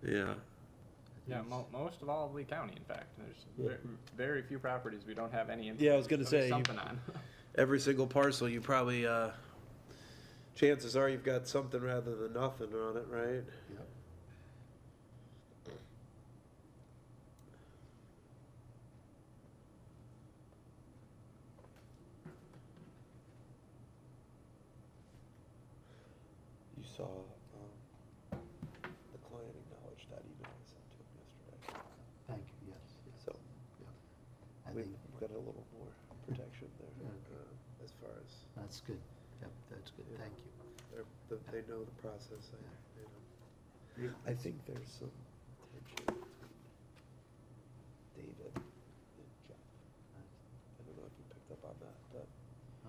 Yeah. Yeah, most of all of Lee County, in fact. There's very few properties we don't have any Yeah, I was gonna say, something on. Every single parcel, you probably, chances are you've got something rather than nothing on it, right? Yep. You saw, the client acknowledged that email I sent to him yesterday. Thank you, yes. So, Yeah. I we've think got a little more protection there, Okay. As far as, that's good. Yep, that's good. Yeah. Thank you. they know the process, Yeah. I think there's some tension between David and Jeff. I don't know if you picked up on that, but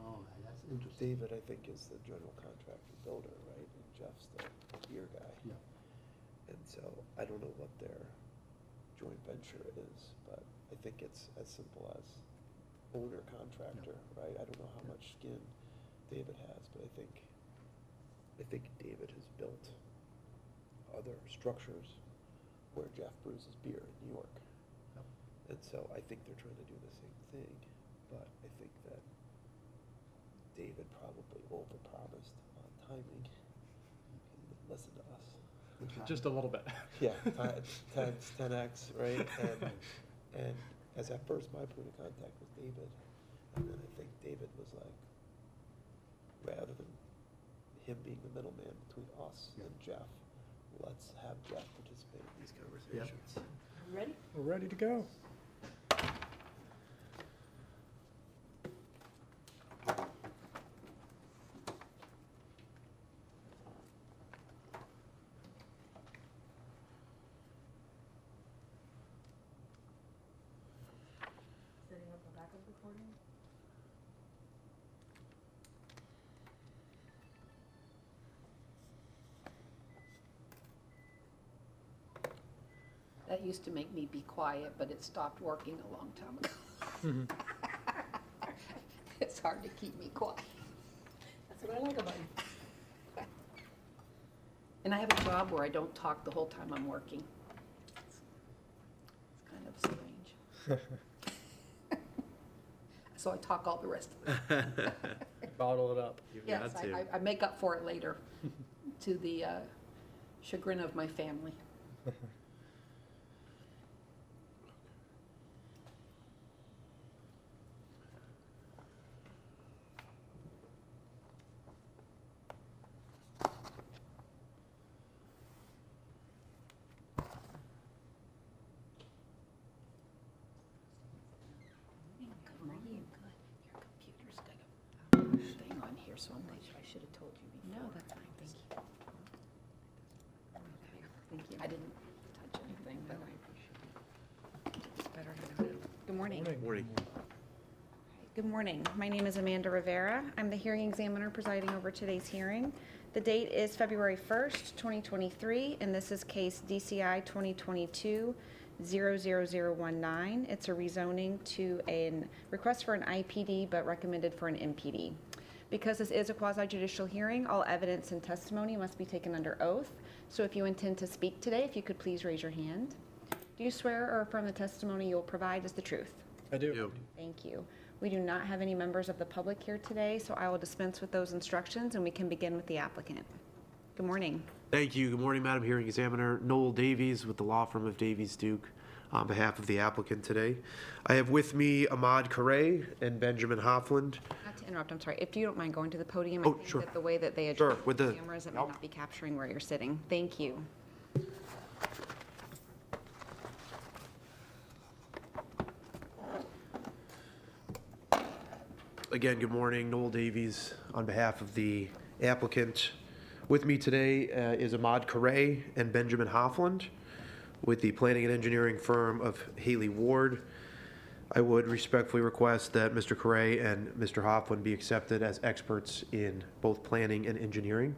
Oh, that's interesting. David, I think, is the general contractor builder, right? And Jeff's the beer guy. Yeah. And so I don't know what their joint venture is, but I think it's as simple as owner contractor, right? I don't know how much skin David has, but I think David has built other structures where Jeff brews his beer in New York. Yep. And so I think they're trying to do the same thing, but I think that David probably overpromised on timing. He didn't listen to us. Just a little bit. Yeah, 10x, right? And as at first, my point of contact was David, and then I think David was like, rather than him being the middleman between us and Jeff, let's have Jeff participate in these conversations. Ready? We're ready to go. Setting up a backup recording. That used to make me be quiet, but it stopped working a long time ago. It's hard to keep me quiet. That's what I like about you. And I have a job where I don't talk the whole time I'm working. It's kind of strange. So I talk all the rest of the time. Bottle it up. You've Yes, got to. I make up for it later, to the chagrin of my family. Come on, you good. Your computer's got a thing on here, so I'm not sure. I should have told you before. No, that's fine, thank you. Okay, thank you. I didn't touch anything, but I appreciate it. It's better to know. Good morning. Morning. Good morning. My name is Amanda Rivera. I'm the hearing examiner presiding over today's hearing. The date is February 1st, 2023, and this is case DCI 2022-00019. It's a rezoning to a request for an IPD, but recommended for an MPD. Because this is a quasi-judicial hearing, all evidence and testimony must be taken under oath. So if you intend to speak today, if you could please raise your hand. Do you swear or affirm the testimony you will provide is the truth? I do. Thank you. We do not have any members of the public here today, so I will dispense with those instructions and we can begin with the applicant. Good morning. Thank you. Good morning, Madam Hearing Examiner. Noel Davies with the law firm of Davies Duke on behalf of the applicant today. I have with me Ahmad Karay and Benjamin Hofland. Not to interrupt, I'm sorry. If you don't mind going to the podium, Oh, I think sure. that the way that they Sure, adjust with the the- cameras, it may Yep. not be capturing where you're sitting. Thank you. Again, good morning. Noel Davies on behalf of the applicant. With me today is Ahmad Karay and Benjamin Hofland with the planning and engineering firm of Haley Ward. I would respectfully request that Mr. Karay and Mr. Hofland be accepted as experts in both planning and engineering.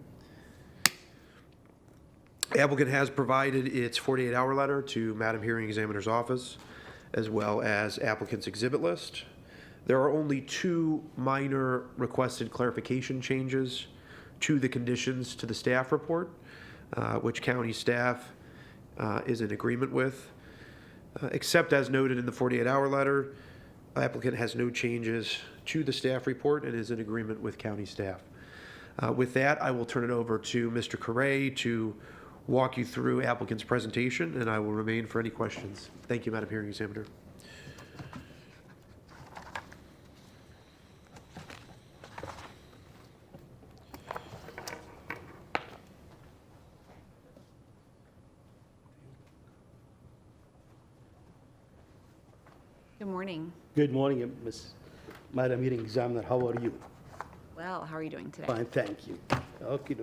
The applicant has provided its 48-hour letter to Madam Hearing Examiner's office, as well as applicant's exhibit list. There are only two minor requested clarification changes to the conditions to the staff report, which county staff is in agreement with. Except as noted in the 48-hour letter, applicant has no changes to the staff report and is in agreement with county staff. With that, I will turn it over to Mr. Correa to walk you through applicant's presentation, and I will remain for any questions. Thank you, Madam Hearing Examiner. Good morning. Good morning, Madam Hearing Examiner. How are you? Well, how are you doing today? Fine, thank you. Okay.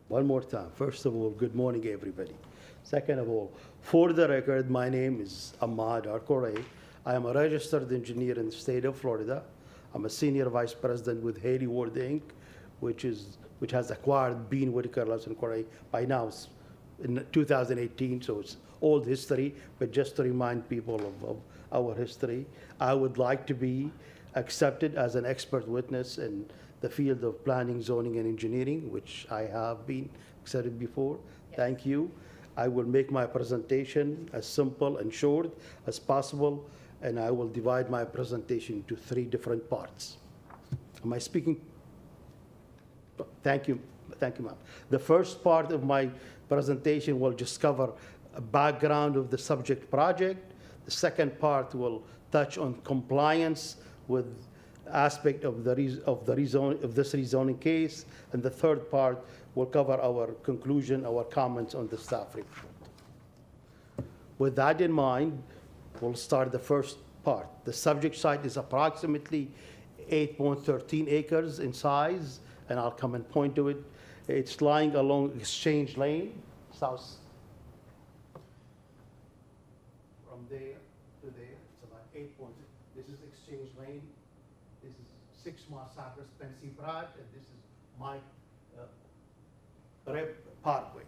One more time. First of all, good morning, everybody. Second of all, for the record, my name is Ahmad Arkorey. I am a registered engineer in the state of Florida. I'm a senior vice president with Haley Ward Inc., which has acquired Bean Whitaker Lawson Corey by now in 2018, so it's old history, but just to remind people of our history. I would like to be accepted as an expert witness in the field of planning, zoning, and engineering, which I have been accepted before. Yes. Thank you. I will make my presentation as simple and short as possible, and I will divide my presentation into 3 different parts. Am I speaking? Thank you, ma'am. The first part of my presentation will just cover a background of the subject project. The second part will touch on compliance with aspect of this rezoning case, and the third part will cover our conclusion, our comments on the staff report. With that in mind, we'll start the first part. The subject site is approximately 8.13 acres in size, and I'll come and point to it. It's lying along Exchange Lane, south. From there to there, it's about 8 points. This is Exchange Lane. This is 6 Mile Cypress, Pensy Brad, and this is my Rep Parkway.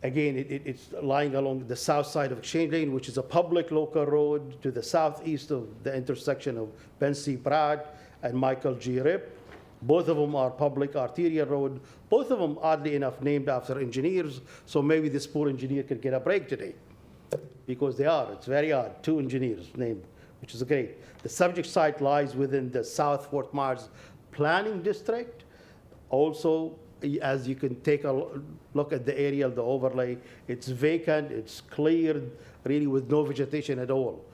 Again, it's lying along the south side of Exchange Lane, which is a public local road to the southeast of the intersection of Pensy Brad and Michael G. Rip. Both of them are public arterial road. Both of them, oddly enough, named after engineers, so maybe this poor engineer could get a break today, because they are. It's very odd, 2 engineers named, which is great. The subject site lies within the South Fort Myers Planning District. Also, as you can take a look at the aerial, the overlay, it's vacant, it's cleared, really with no vegetation at all.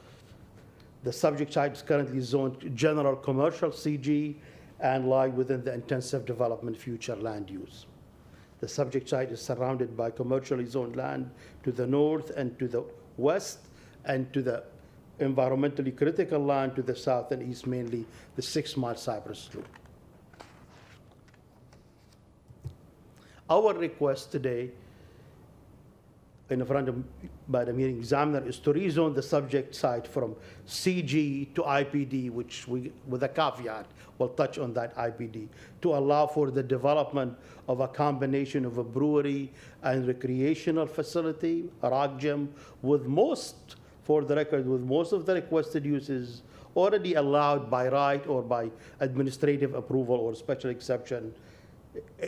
The subject site is currently zoned general commercial CG and lie within the intensive development future land use. The subject site is surrounded by commercially zoned land to the north and to the west, and to the environmentally critical land to the south and east, mainly the 6 Mile Cypress Loop. Our request today in front of Madam Hearing Examiner is to rezone the subject site from CG to IPD, which we, with a caveat, we'll touch on that IPD, to allow for the development of a combination of a brewery and recreational facility, a rock gym, with most, for the record, with most of the requested uses already allowed by right or by administrative approval or special exception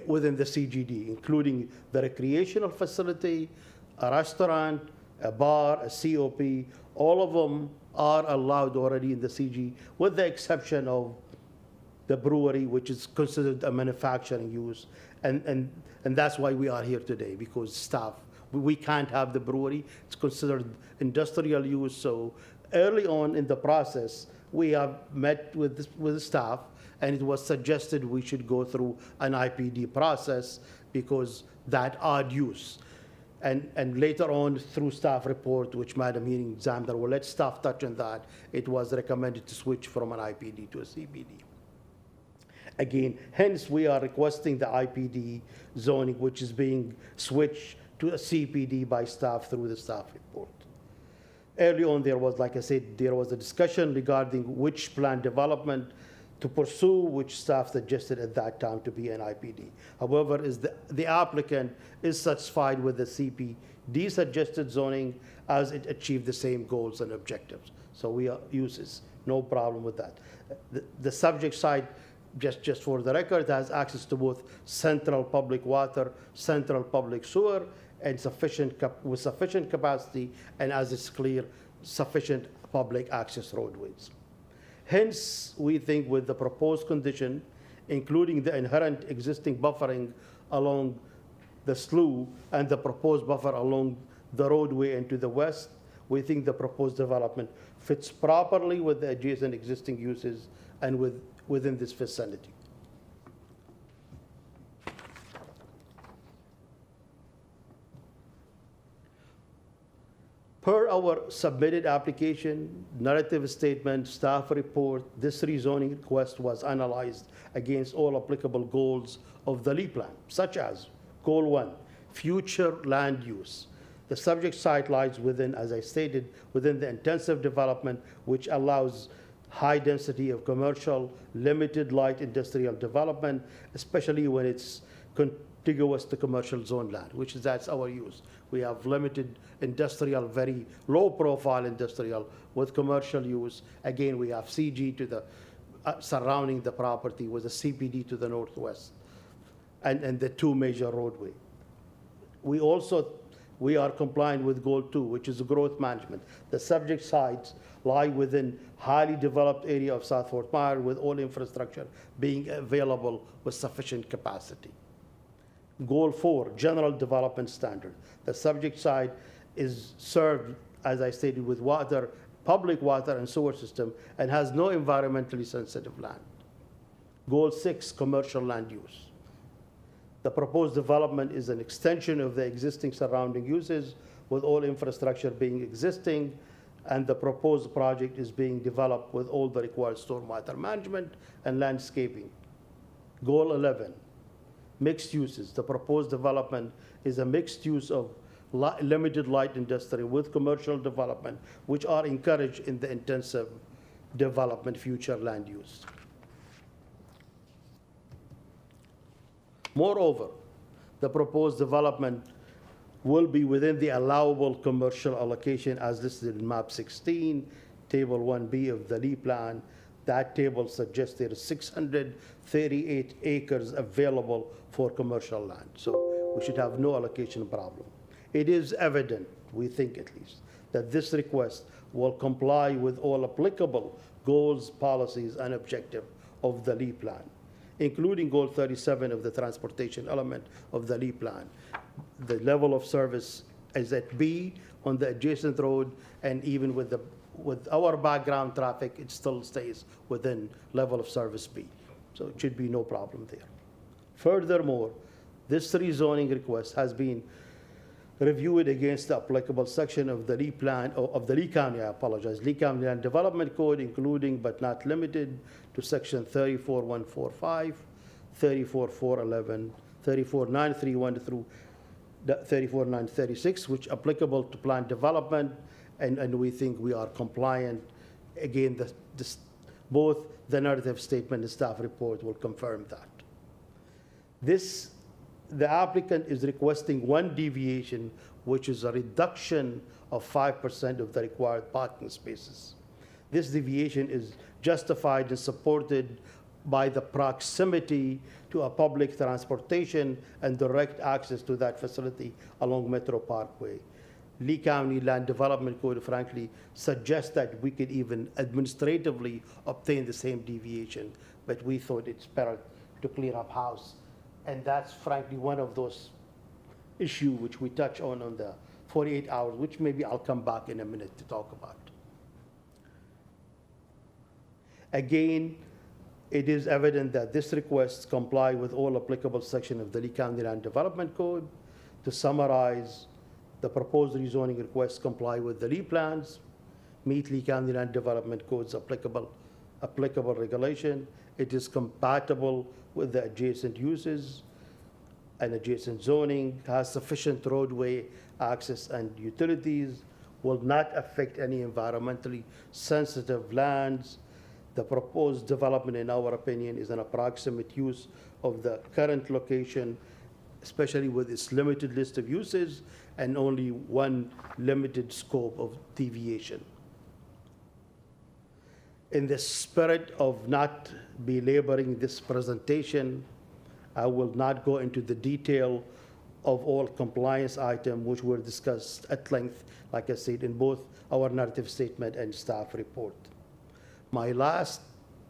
within the CGD, including the recreational facility, a restaurant, a bar, a COP. All of them are allowed already in the CG, with the exception of the brewery, which is considered a manufacturing use. And that's why we are here today, because staff, we can't have the brewery. It's considered industrial use. So early on in the process, we have met with the staff, and it was suggested we should go through an IPD process because that odd use. And later on, through staff report, which Madam Hearing Examiner will let staff touch on that, it was recommended to switch from an IPD to a CPD. Again, hence we are requesting the IPD zoning, which is being switched to a CPD by staff through the staff report. Early on, there was, like I said, there was a discussion regarding which plan development to pursue, which staff suggested at that time to be an IPD. However, the applicant is satisfied with the CPD suggested zoning as it achieved the same goals and objectives. So we are uses, no problem with that. The subject site just for the record, it has access to both central public water, central public sewer, and with sufficient capacity, and as it's clear, sufficient public access roadways. Hence, we think with the proposed condition, including the inherent existing buffering along the slough and the proposed buffer along the roadway and to the west, we think the proposed development fits properly with the adjacent existing uses and within this vicinity. Per our submitted application, narrative statement, staff report, this rezoning request was analyzed against all applicable goals of the LEA plan, such as Goal 1, future land use. The subject site lies within, as I stated, within the intensive development, which allows high density of commercial, limited light industrial development, especially when it's contiguous to commercial zone land, that's our use. We have limited industrial, very low profile industrial with commercial use. Again, we have CG to the surrounding the property with a CPD to the northwest and the two major roadway. We are compliant with Goal 2, which is growth management. The subject sites lie within highly developed area of South Fort Myers with all infrastructure being available with sufficient capacity. Goal 4, general development standard. The subject site is served, as I stated, with water, public water and sewer system, and has no environmentally sensitive land. Goal 6, commercial land use. The proposed development is an extension of the existing surrounding uses with all infrastructure being existing, and the proposed project is being developed with all the required stormwater management and landscaping. Goal 11, mixed uses. The proposed development is a mixed use of limited light industry with commercial development, which are encouraged in the intensive development future land use. Moreover, the proposed development will be within the allowable commercial allocation as listed in map 16, table 1B of the LEA plan. That table suggests there is 638 acres available for commercial land. So we should have no allocation problem. It is evident, we think at least, that this request will comply with all applicable goals, policies, and objectives of the LEA plan, including Goal 37 of the transportation element of the LEA plan. The level of service is at B on the adjacent road, and even with our background traffic, it still stays within level of service B. So it should be no problem there. Furthermore, this rezoning request has been reviewed against the applicable section of the LEA plan, of the Lee County, Lee County Land Development Code, including but not limited to section 34145, 34411, 34931 through 34936, which applicable to plan development, and we think we are compliant. Again, both the narrative statement and staff report will confirm that. The applicant is requesting one deviation, which is a reduction of 5% of the required parking spaces. This deviation is justified and supported by the proximity to a public transportation and direct access to that facility along Metro Parkway. Lee County Land Development Code, frankly, suggests that we could even administratively obtain the same deviation, but we thought it's better to clear up house. And that's frankly one of those issues which we touch on the 48 hours, which maybe I'll come back in a minute to talk about. Again, it is evident that this request comply with all applicable sections of the Lee County Land Development Code. To summarize, the proposed rezoning requests comply with the LEA plans, meet Lee County Land Development Code's applicable regulation. It is compatible with the adjacent uses and adjacent zoning, has sufficient roadway access and utilities, will not affect any environmentally sensitive lands. The proposed development, in our opinion, is an approximate use of the current location, especially with its limited list of uses and only one limited scope of deviation. In the spirit of not belaboring this presentation, I will not go into the detail of all compliance items which were discussed at length, like I said, in both our narrative statement and staff report. My last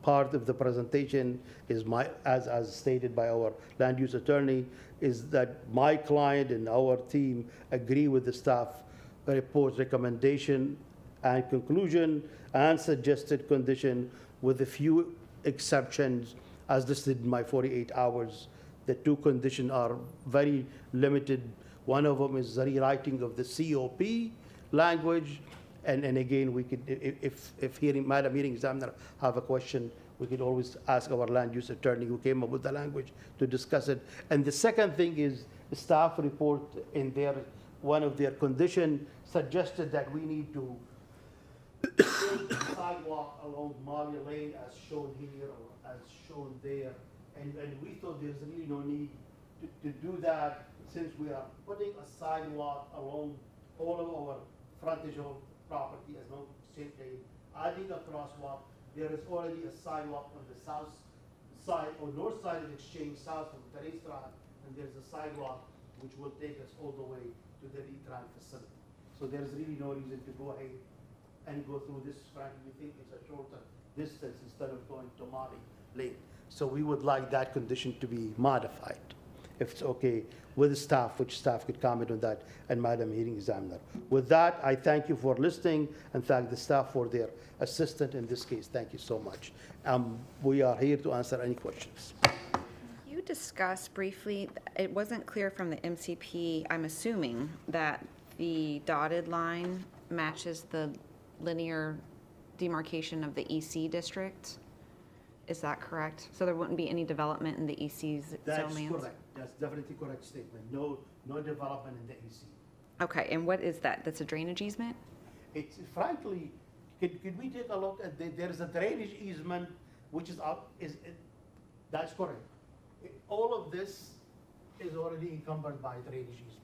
part of the presentation is as stated by our land use attorney, is that my client and our team agree with the staff report recommendation and conclusion and suggested condition with a few exceptions as listed in my 48 hours. The two conditions are very limited. One of them is the rewriting of the COP language. And again, we could, if Madam Hearing Examiner have a question, we could always ask our land use attorney who came up with the language to discuss it. And the second thing is the staff report in one of their condition suggested that we need to build the sidewalk along Malia Lane as shown here or as shown there. And we thought there's really no need to do that since we are putting a sidewalk along all of our frontage of property as no same lane, adding a crosswalk. There is already a sidewalk on the south side or north side of Exchange, south of the restaurant, and there's a sidewalk which will take us all the way to the Retran facility. So there's really no reason to go ahead and go through this. Frankly, we think it's a shorter distance instead of going to Mali Lane. So we would like that condition to be modified, if it's okay with the staff, which staff could comment on that, and Madam Hearing Examiner. With that, I thank you for listening and thank the staff for their assistance in this case. Thank you so much. We are here to answer any questions. You discussed briefly, it wasn't clear from the MCP, I'm assuming, that the dotted line matches the linear demarcation of the EC district. Is that correct? So there wouldn't be any development in the EC zone That's lands? correct. That's definitely correct statement. No development in the EC. Okay, and what is that? That's a drainage easement? It's frankly, could we take a look at there is a drainage easement which is up, that's correct. All of this is already encumbered by drainage easement.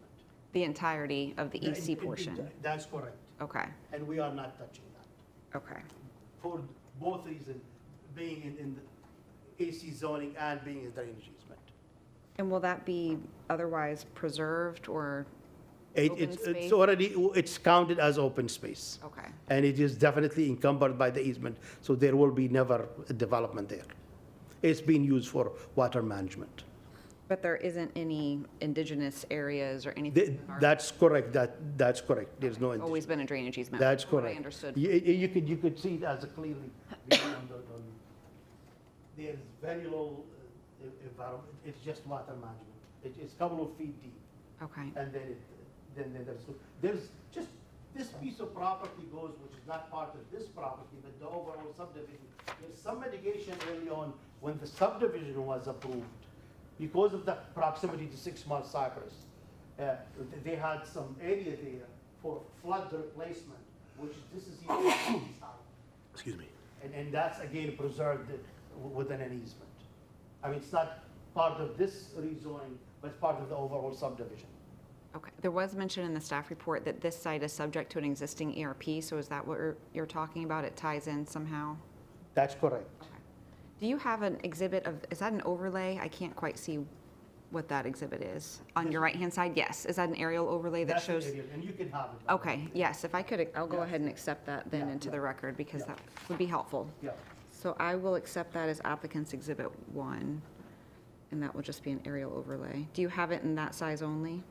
The entirety of the EC portion? That's correct. Okay, And we are not touching that. okay. For both reasons, being in the AC zoning and being a drainage easement. And will that be otherwise preserved or open space? It's already, it's counted as open space. Okay, And it is definitely encumbered by the easement, so there will be never a development there. It's being used for water management. but there isn't any indigenous areas or anything? that are- That's correct, that's correct. There's no. Always been a drainage easement? That's From what correct. I understood. You could see it as a clearly, there's very low environment, it's just water management. It's a couple of feet deep, Okay, and then there's just, this piece of property goes, which is not part of this property, but the overall subdivision. There's some mitigation early on when the subdivision was approved, because of the proximity to 6 Mile Cypress. They had some area there for flood replacement, which this is here. Excuse me. And that's again preserved within an easement. I mean, it's not part of this rezoning, but it's part of the overall subdivision. okay. There was mention in the staff report that this site is subject to an existing ERP, so is that what you're talking about? It ties in somehow? That's correct. Okay. Do you have an exhibit of, is that an overlay? I can't quite see what that exhibit is. On your right-hand side, yes. Is that an aerial overlay that That's the shows? area, and you can have it. Okay, yes, if I could, I'll go Yeah. ahead and accept that then Yeah, into yeah. the record because Yeah. that would be helpful. Yeah. So I will accept that as applicant's exhibit 1, and that will just be an aerial overlay. Do you have it in that size only?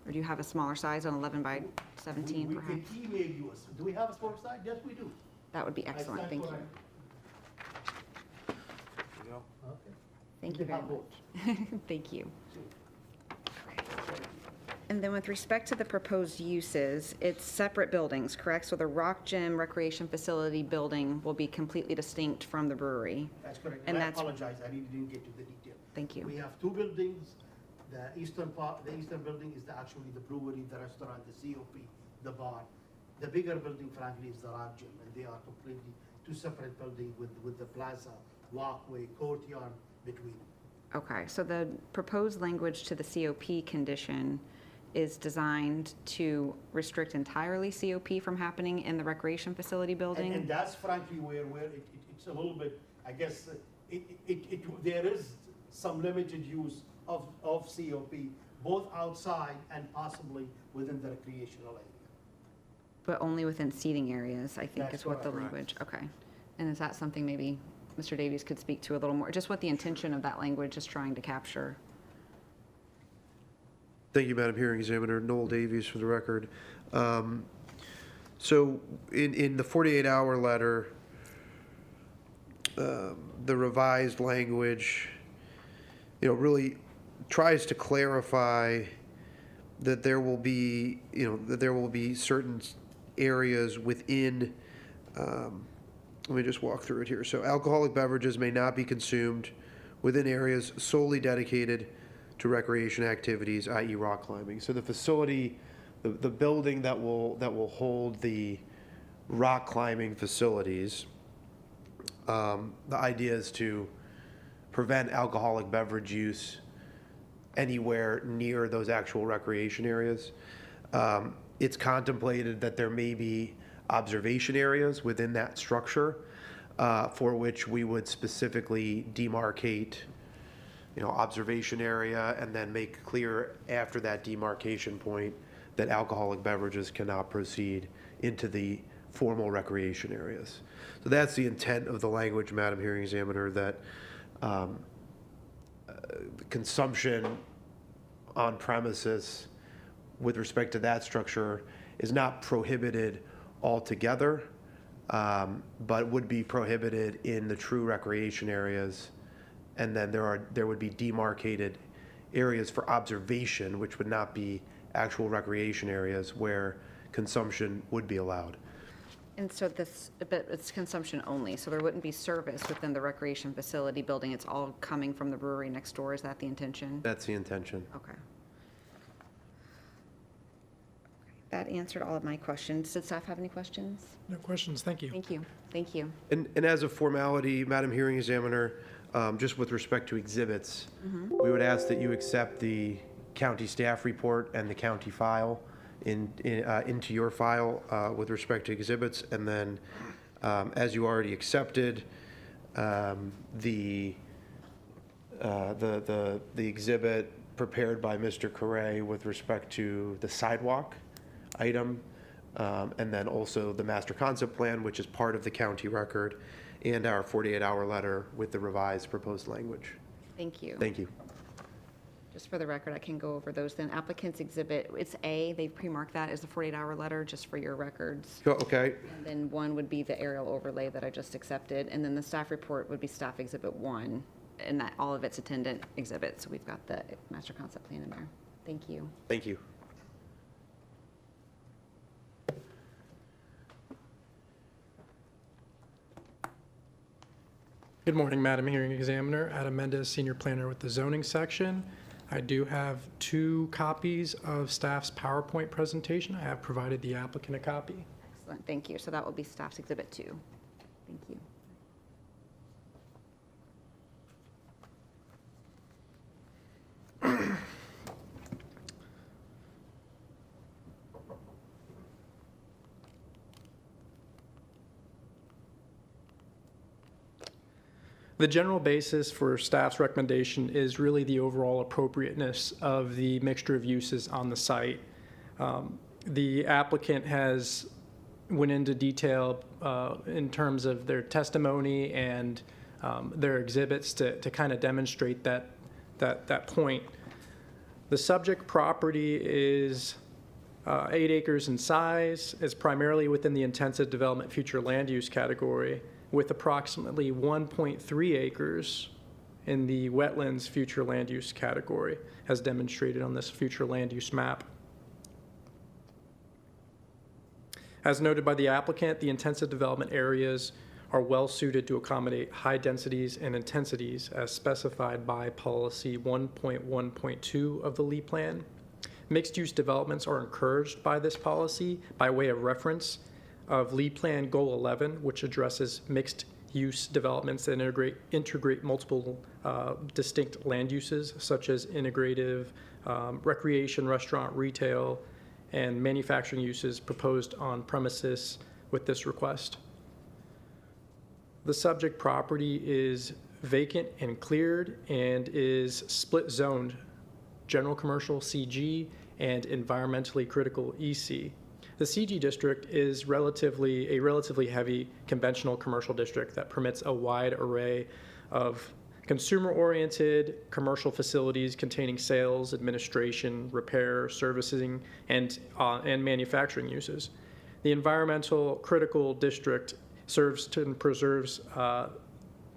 Or do you have a smaller size on 11 by 17 We perhaps? can email you. Do we have a small site? Yes, we do. That would be excellent, thank you. Okay. Thank You you can very have much. Thank you. And then with respect to the proposed uses, it's separate buildings, correct? So the Rock Gym Recreation Facility building will be completely distinct from the brewery? That's correct. And I that's- apologize, I really didn't get to the detail. Thank you. We have two buildings. The eastern part, the eastern building is actually the brewery, the restaurant, the COP, the bar. The bigger building, frankly, is the Rock Gym, and they are completely two separate buildings with the plaza, walkway, courtyard between. Okay, so the proposed language to the COP condition is designed to restrict entirely COP from happening in the recreation facility building. And that's frankly where it's a little bit, I guess, there is some limited use of COP, both outside and possibly within the recreational area. But only within seating areas, I think That's is what the correct. language, okay. And is that something maybe Mr. Davies could speak to a little more, just what the intention of that language is trying to capture? Thank you, Madam Hearing Examiner. Noel Davies for the record. So in the 48-hour letter, the revised language, really tries to clarify that there will be, certain areas within, let me just walk through it here. So alcoholic beverages may not be consumed within areas solely dedicated to recreation activities, i.e. rock climbing. So the facility, the building that will hold the rock climbing facilities, the idea is to prevent alcoholic beverage use anywhere near those actual recreation areas. It's contemplated that there may be observation areas within that structure for which we would specifically demarcate, observation area, and then make clear after that demarcation point that alcoholic beverages cannot proceed into the formal recreation areas. So that's the intent of the language, Madam Hearing Examiner, that consumption on premises with respect to that structure is not prohibited altogether, but would be prohibited in the true recreation areas. And then there would be demarcated areas for observation, which would not be actual recreation areas where consumption would be allowed. And so but it's consumption only, so there wouldn't be service within the recreation facility building. It's all coming from the brewery next door. Is that the intention? That's the intention. Okay. That answered all of my questions. Did staff have any questions? No questions, thank you. Thank you. Thank you. And as a formality, Madam Hearing Examiner, just with respect to exhibits, we would ask that you accept the county staff report and the county file into your file with respect to exhibits. And then, as you already accepted, the exhibit prepared by Mr. Correa with respect to the sidewalk item, and then also the master concept plan, which is part of the county record, and our 48-hour letter with the revised proposed language. Thank you. Thank you. Just for the record, I can go over those then. Applicant's exhibit, it's A, they've pre-marked that as the 48-hour letter, just for your records. Okay. And then 1 would be the aerial overlay that I just accepted, and then the staff report would be staff exhibit 1, and that all of its attendant exhibits. So we've got the master concept plan in there. Thank you. Thank you. Good morning, Madam Hearing Examiner. Adam Mendez, Senior Planner with the Zoning Section. I do have 2 copies of staff's PowerPoint presentation. I have provided the applicant a copy. Excellent, thank you. So that will be staff's exhibit 2. Thank you. The general basis for staff's recommendation is really the overall appropriateness of the mixture of uses on the site. The applicant has went into detail in terms of their testimony and their exhibits to kind of demonstrate that point. The subject property is 8 acres in size, is primarily within the intensive development future land use category, with approximately 1.3 acres in the wetlands future land use category, as demonstrated on this future land use map. As noted by the applicant, the intensive development areas are well suited to accommodate high densities and intensities as specified by policy 1.1.2 of the LEED plan. Mixed-use developments are encouraged by this policy by way of reference of LEED Plan Goal 11, which addresses mixed use developments that integrate multiple distinct land uses, such as integrative recreation, restaurant, retail, and manufacturing uses proposed on premises with this request. The subject property is vacant and cleared and is split zoned general commercial CG and environmentally critical EC. The CG district is a relatively heavy conventional commercial district that permits a wide array of consumer-oriented commercial facilities containing sales, administration, repair, servicing, and manufacturing uses. The environmental critical district serves and preserves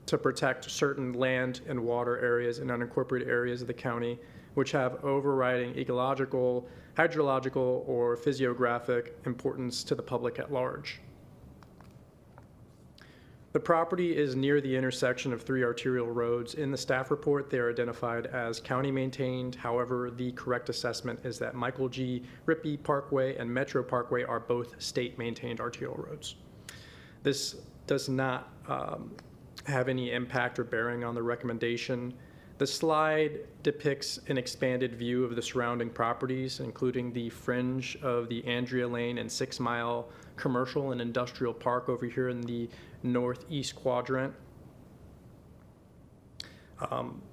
to protect certain land and water areas and unincorporated areas of the county which have overriding ecological, hydrological, or physiographic importance to the public at large. The property is near the intersection of 3 arterial roads. In the staff report, they are identified as county maintained. However, the correct assessment is that Michael G. Rippey Parkway and Metro Parkway are both state maintained arterial roads. This does not have any impact or bearing on the recommendation. The slide depicts an expanded view of the surrounding properties, including the fringe of the Andrea Lane and 6 Mile commercial and industrial park over here in the northeast quadrant.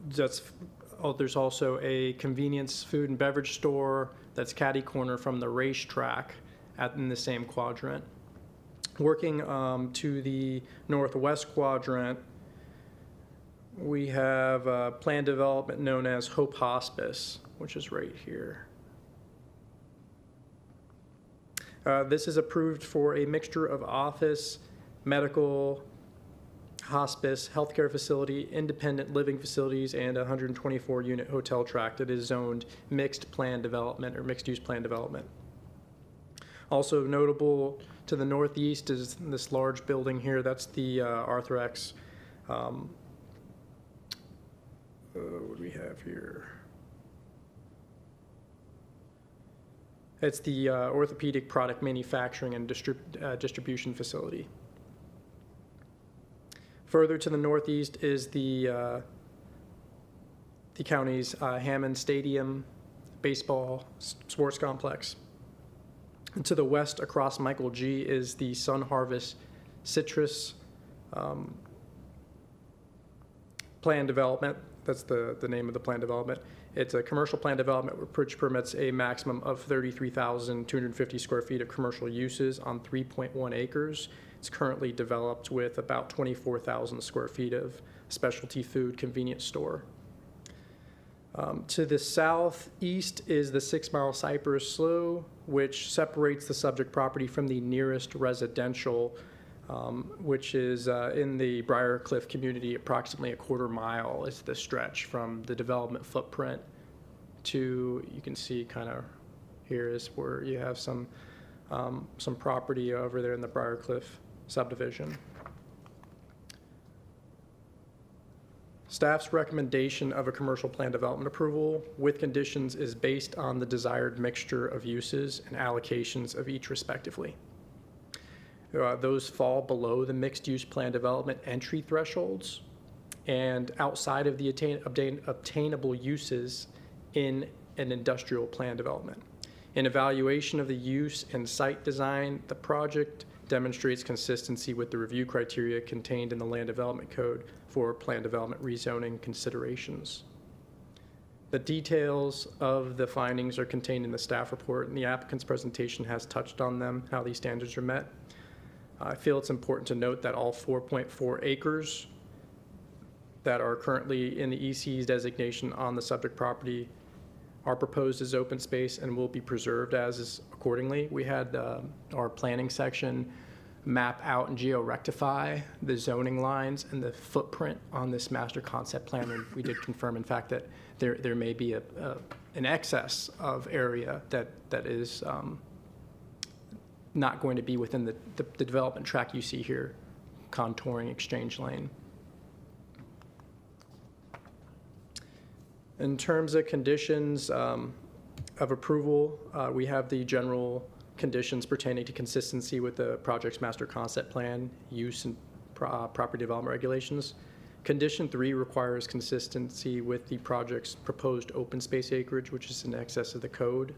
There's also a convenience food and beverage store that's catty corner from the racetrack in the same quadrant. Working to the northwest quadrant, we have a planned development known as Hope Hospice, which is right here. This is approved for a mixture of office, medical, hospice, healthcare facility, independent living facilities, and a 124-unit hotel tract. It is zoned mixed plan development or mixed-use plan development. Also notable to the northeast is this large building here. That's the Arthrex. What do we have here? It's the orthopedic product manufacturing and distribution facility. Further to the northeast is the county's Hammond Stadium baseball sports complex. And to the west across Michael G is the Sun Harvest Citrus plan development. That's the name of the plan development. It's a commercial plan development which permits a maximum of 33,250 square feet of commercial uses on 3.1 acres. It's currently developed with about 24,000 square feet of specialty food convenience store. To the southeast is the 6 Mile Cypress Slough, which separates the subject property from the nearest residential, which is in the Briarcliff community. Approximately a quarter mile is the stretch from the development footprint to, you can see kind of here is where you have some property over there in the Briarcliff subdivision. Staff's recommendation of a commercial plan development approval with conditions is based on the desired mixture of uses and allocations of each respectively. Those fall below the mixed-use plan development entry thresholds and outside of the obtainable uses in an industrial plan development. In evaluation of the use and site design, the project demonstrates consistency with the review criteria contained in the Land Development Code for plan development rezoning considerations. The details of the findings are contained in the staff report, and the applicant's presentation has touched on them, how these standards are met. I feel it's important to note that all 4.4 acres that are currently in the EC's designation on the subject property are proposed as open space and will be preserved as is accordingly. We had our planning section map out and geo-rectify the zoning lines and the footprint on this master concept plan, and we did confirm, in fact, that there may be an excess of area that is not going to be within the development track you see here, contouring Exchange Lane. In terms of conditions of approval, we have the general conditions pertaining to consistency with the project's master concept plan, use and property development regulations. Condition 3 requires consistency with the project's proposed open space acreage, which is in excess of the code.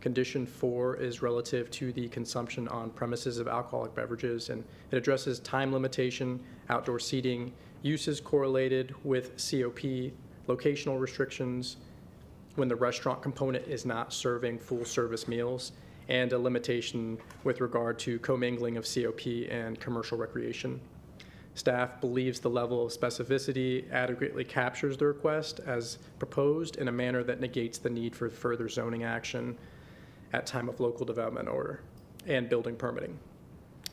Condition 4 is relative to the consumption on premises of alcoholic beverages, and it addresses time limitation, outdoor seating, uses correlated with COP, locational restrictions when the restaurant component is not serving full service meals, and a limitation with regard to commingling of COP and commercial recreation. Staff believes the level of specificity adequately captures the request as proposed in a manner that negates the need for further zoning action at time of local development order and building permitting.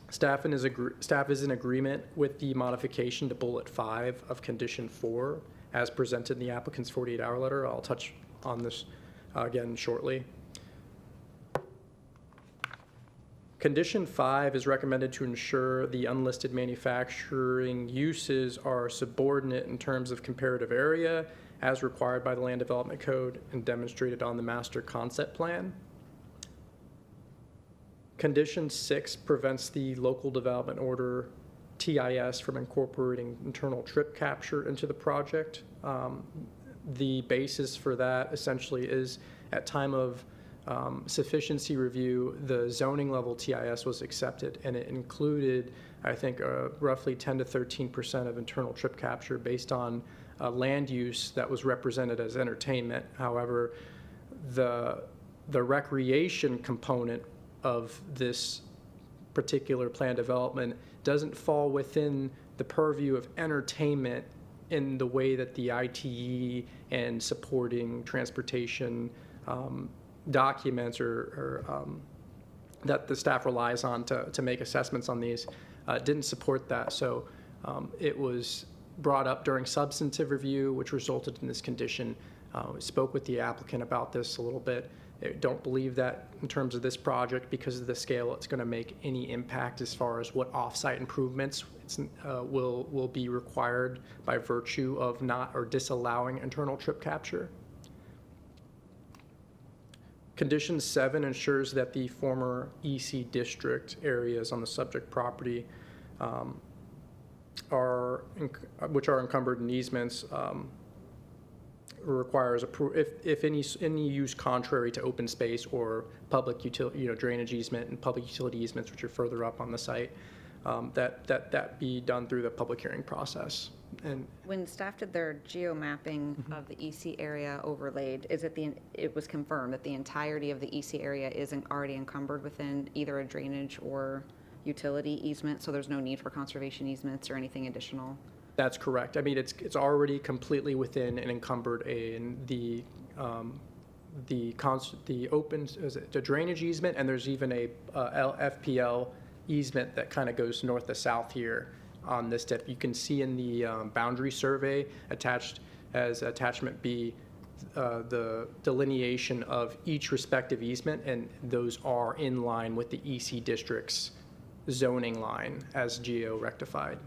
Staff is in agreement with the modification to bullet 5 of condition 4 as presented in the applicant's 48-hour letter. I'll touch on this again shortly. Condition 5 is recommended to ensure the unlisted manufacturing uses are subordinate in terms of comparative area as required by the Land Development Code and demonstrated on the master concept plan. Condition 6 prevents the local development order TIS from incorporating internal trip capture into the project. The basis for that essentially is at time of sufficiency review, the zoning level TIS was accepted, and it included, I think, roughly 10 to 13% of internal trip capture based on land use that was represented as entertainment. However, the recreation component of this particular plan development doesn't fall within the purview of entertainment in the way that the ITE and supporting transportation documents or that the staff relies on to make assessments on these didn't support that. So it was brought up during substantive review, which resulted in this condition. We spoke with the applicant about this a little bit. I don't believe that in terms of this project, because of the scale, it's going to make any impact as far as what off-site improvements will be required by virtue of not or disallowing internal trip capture. Condition 7 ensures that the former EC district areas on the subject property which are encumbered in easements requires if any use contrary to open space or public utility, drainage easement and public utility easements, which are further up on the site, that be done through the public hearing process. And when staff did their geo-mapping of the EC area overlaid, it was confirmed that the entirety of the EC area is already encumbered within either a drainage or utility easement, so there's no need for conservation easements or anything additional? That's correct. I mean, it's already completely within and encumbered in the drainage easement, and there's even a FPL easement that kind of goes north to south here on this tip. You can see in the boundary survey attached as attachment B the delineation of each respective easement, and those are in line with the EC district's zoning line as geo-rectified.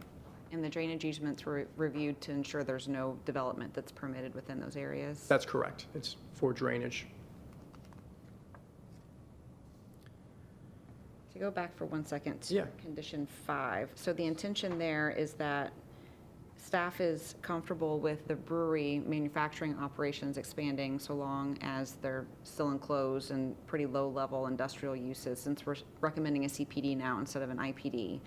And the drainage easements were reviewed to ensure there's no development that's permitted within those areas? That's correct. It's for drainage. To go back for 1 second to condition 5. So the intention there is that staff is comfortable with the brewery manufacturing operations expanding so long as they're still enclosed and pretty low-level industrial uses, since we're recommending a CPD now instead of an IPD.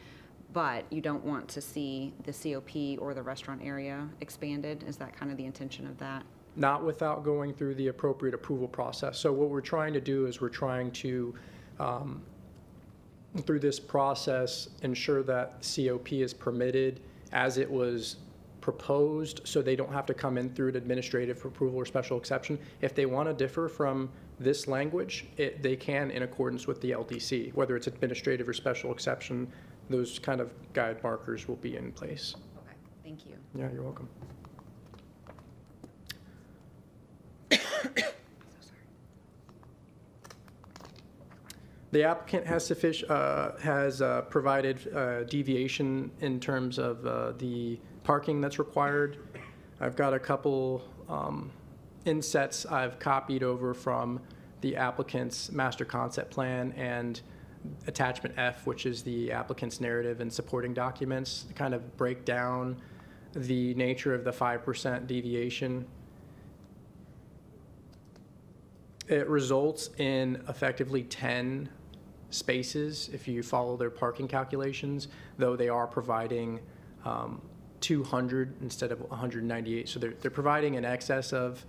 But you don't want to see the COP or the restaurant area expanded? Is that kind of the intention of that? Not without going through the appropriate approval process. So what we're trying to do is we're trying to, through this process, ensure that COP is permitted as it was proposed, so they don't have to come in through an administrative approval or special exception. If they want to differ from this language, they can in accordance with the LDC, whether it's administrative or special exception. Those kind of guide markers will be in place. Okay, thank you. Yeah, you're welcome. The applicant has provided deviation in terms of the parking that's required. I've got a couple insets I've copied over from the applicant's master concept plan and attachment F, which is the applicant's narrative and supporting documents, kind of break down the nature of the 5% deviation. It results in effectively 10 spaces if you follow their parking calculations, though they are providing 200 instead of 198. So they're providing in excess of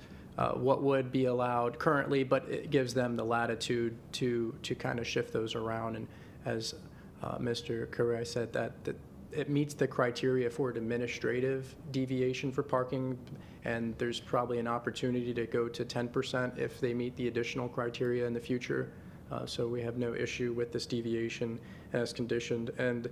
what would be allowed currently, but it gives them the latitude to kind of shift those around. And as Mr. Correa said, that it meets the criteria for an administrative deviation for parking, and there's probably an opportunity to go to 10% if they meet the additional criteria in the future. So we have no issue with this deviation as conditioned. And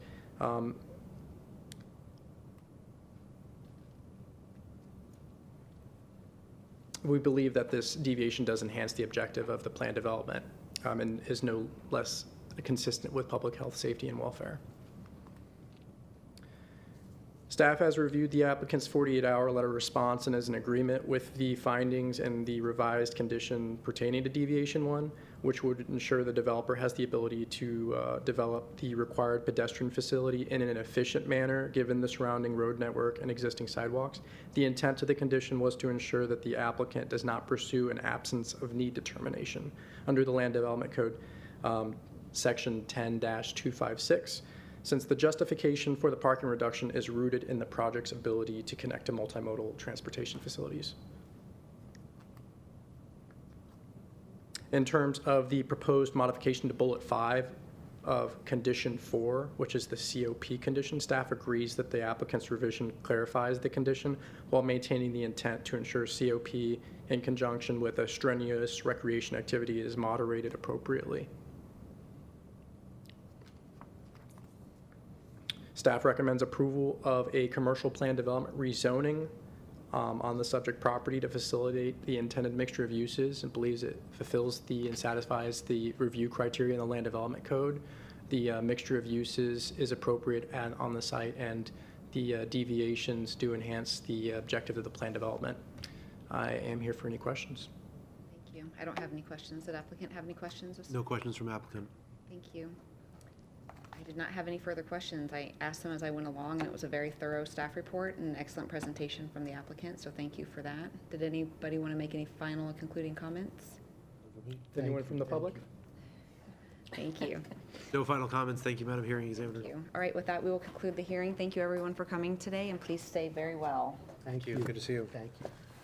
we believe that this deviation does enhance the objective of the plan development and is no less consistent with public health, safety, and welfare. Staff has reviewed the applicant's 48-hour letter response and is in agreement with the findings and the revised condition pertaining to deviation 1, which would ensure the developer has the ability to develop the required pedestrian facility in an efficient manner given the surrounding road network and existing sidewalks. The intent of the condition was to ensure that the applicant does not pursue an absence of need determination under the Land Development Code, Section 10-256. Since the justification for the parking reduction is rooted in the project's ability to connect to multimodal transportation facilities. In terms of the proposed modification to bullet 5 of condition 4, which is the COP condition, staff agrees that the applicant's revision clarifies the condition while maintaining the intent to ensure COP in conjunction with a strenuous recreation activity is moderated appropriately. Staff recommends approval of a commercial plan development rezoning on the subject property to facilitate the intended mixture of uses and believes it fulfills and satisfies the review criteria in the Land Development Code. The mixture of uses is appropriate on the site, and the deviations do enhance the objective of the plan development. I am here for any questions. Thank you. I don't have any questions. Did applicant have any questions? No questions from applicant. Thank you. I did not have any further questions. I asked them as I went along, and it was a very thorough staff report and an excellent presentation from the applicant, so thank you for that. Did anybody want to make any final or concluding comments? Anyone from the public? Thank you. No final comments. Thank you, Madam Hearing Examiner. Thank you. All right, with that, we will conclude the hearing. Thank you, everyone, for coming today, and please stay very well. Thank you. Good to see you. Thank you.